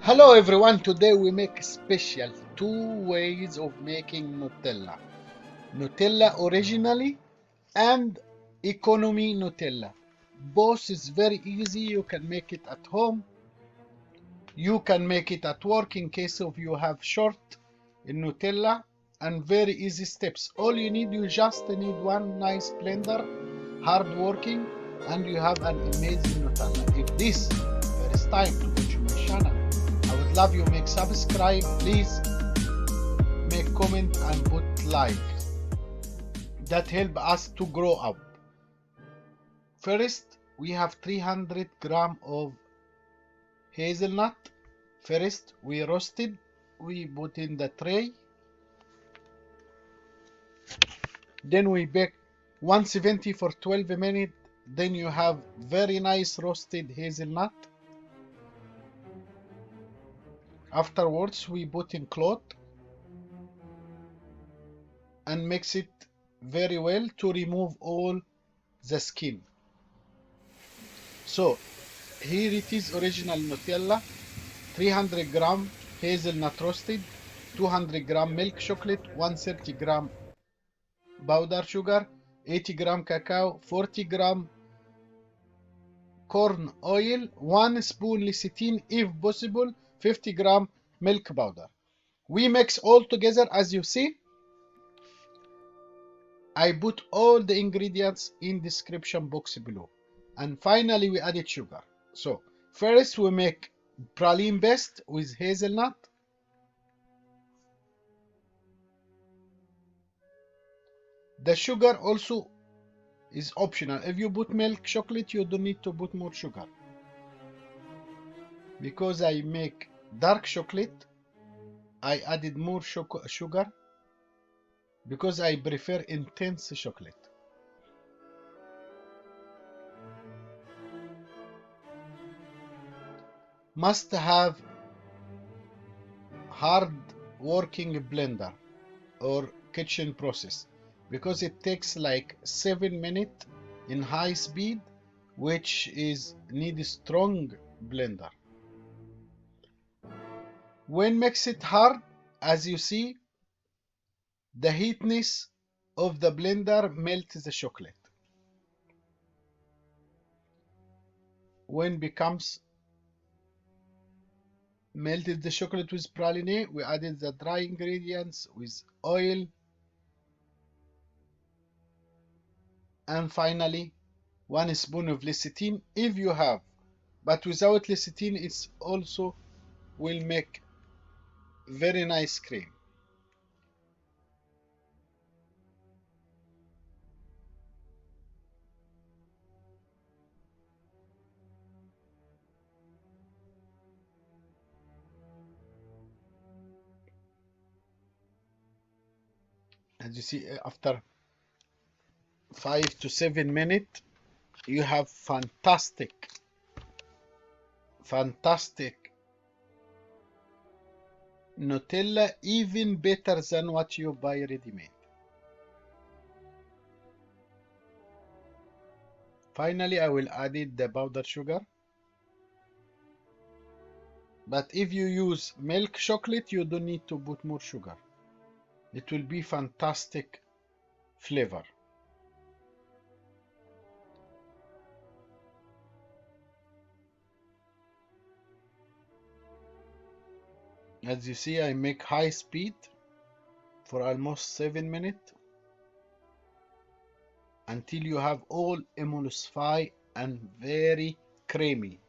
Hello everyone, today we make special two ways of making Nutella. Nutella originally and economy Nutella. Both is very easy, you can make it at home. You can make it at work in case of you have short in Nutella, and very easy steps. All you just need one nice blender, hard working, and you have an amazing Nutella. If this first time to watch my channel, I would love you make subscribe, please make comment and put like. That help us to grow up. First, we have 300 gram of hazelnut. First, we roasted. We put in the tray. Then we bake 170 for 12 minutes. Then you have very nice roasted hazelnut. Afterwards, we put in cloth and mix it very well to remove all the skin. So here it is, original Nutella, 300 gram hazelnut roasted, 200 gram milk chocolate, 130 gram powder sugar, 80 gram cacao, 40 gram corn oil, 1 spoon licetien, if possible, 50 gram milk powder. We mix all together. As you see, I put all the ingredients in description box below. And finally we added sugar. So first we make praline paste with hazelnut. The sugar also is optional. If you put milk chocolate, you don't need to put more sugar. Because I make dark chocolate, I added more sugar because I prefer intense chocolate. Must have hard working blender or kitchen process because it takes like 7 minutes in high speed, which is need a strong blender. When mix it hard, as you see, the heatness of the blender melts the chocolate. When becomes melted the chocolate with praline, we added the dry ingredients with oil, and finally 1 spoon of licetien if you have, but without licetien it's also will make very nice cream. As you see, after 5 to 7 minutes you have fantastic Nutella, even better than what you buy ready-made. Finally, I will add the powdered sugar. But if you use milk chocolate, you don't need to put more sugar. It will be fantastic flavor. As you see, I make high speed for almost 7 minutes until you have all emulsify and very creamy.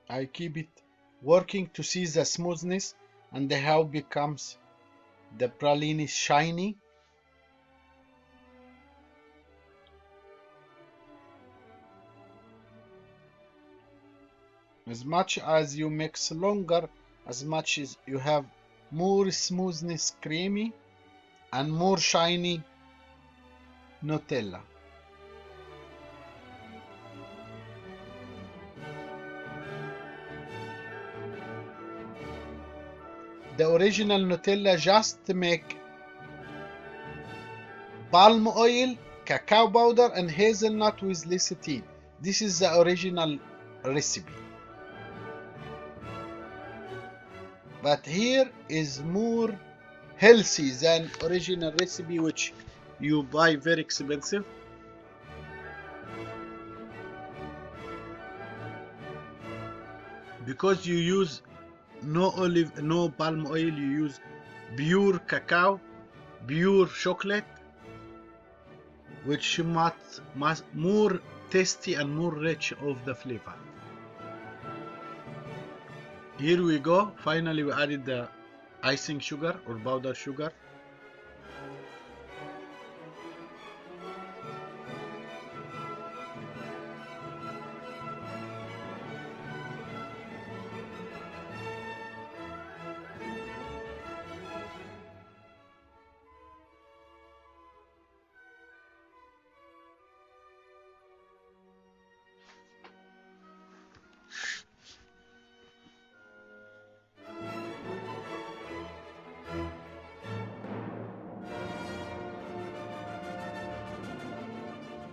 I keep it working to see the smoothness and how becomes the praline is shiny. As much as you mix longer, as much as you have more smoothness, creamy, and more shiny Nutella. The original Nutella just make palm oil, cacao powder, and hazelnut with licetien. This is the original recipe. But here is more healthy than original recipe, which you buy very expensive. Because you use no palm oil, you use pure cacao, pure chocolate, which much more tasty and more rich of the flavor. Here we go. Finally, we added the icing sugar or powdered sugar.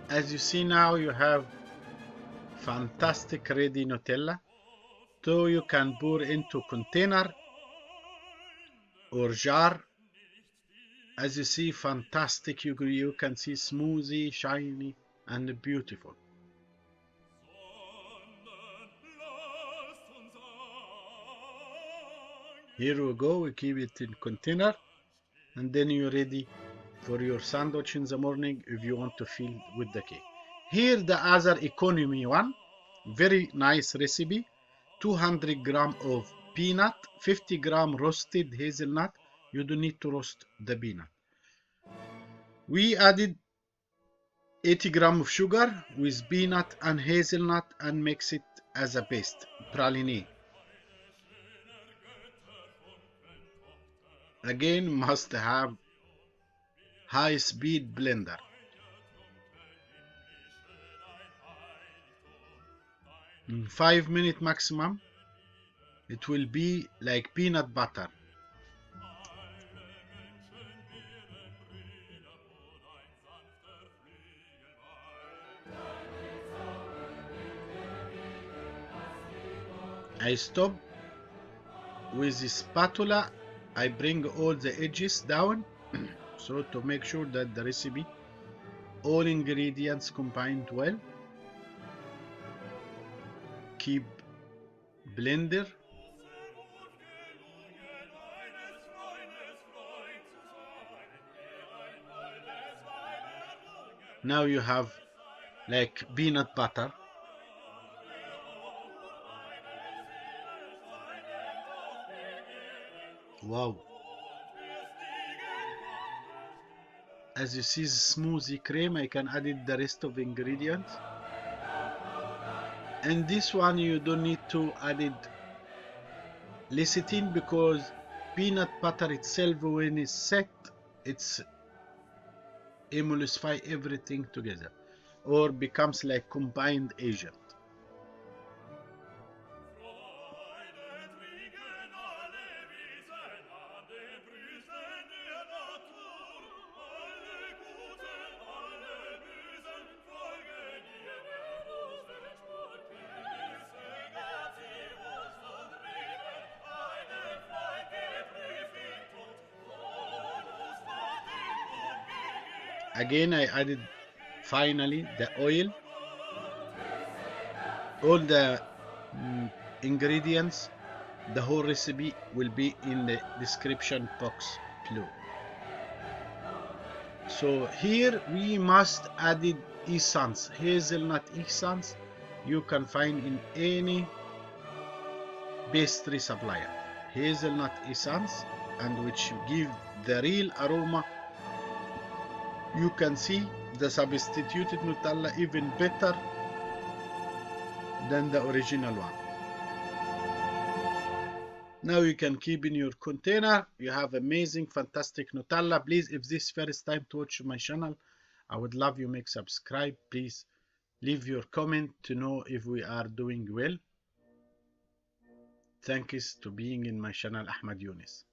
As you see now, you have fantastic ready Nutella. So you can pour into container or jar. As you see, fantastic. You can see smoothie, shiny, and beautiful. Here we go. We keep it in container, and then you're ready for your sandwich in the morning if you want to fill with the cake. Here the other economy one, very nice recipe. 200 gram of peanut, 50 gram roasted hazelnut. You don't need to roast the peanut. We added 80 gram of sugar with peanut and hazelnut and mix it as a paste, praline. Again, must have high speed blender. In 5 minutes maximum, it will be like peanut butter. I stop with the spatula. I bring all the edges down so to make sure that the recipe, all ingredients combined well. Keep blender. Now you have like peanut butter. Wow. As you see the smoothie cream, I can add the rest of ingredients. And this one you don't need to add lecithin because peanut butter itself, when it's set, it's emulsify everything together or becomes like combined agent. Again, I added finally the oil. All the ingredients, the whole recipe will be in the description box below. So here we must add essence, hazelnut essence. You can find in any pastry supplier. Hazelnut essence, and which give the real aroma. You can see the substituted Nutella even better than the original one. Now you can keep in your container. You have amazing, fantastic Nutella. Please, if this first time to watch my channel, I would love you make subscribe. Please leave your comment to know if we are doing well. Thanks to being in my channel, Ahmed Younis.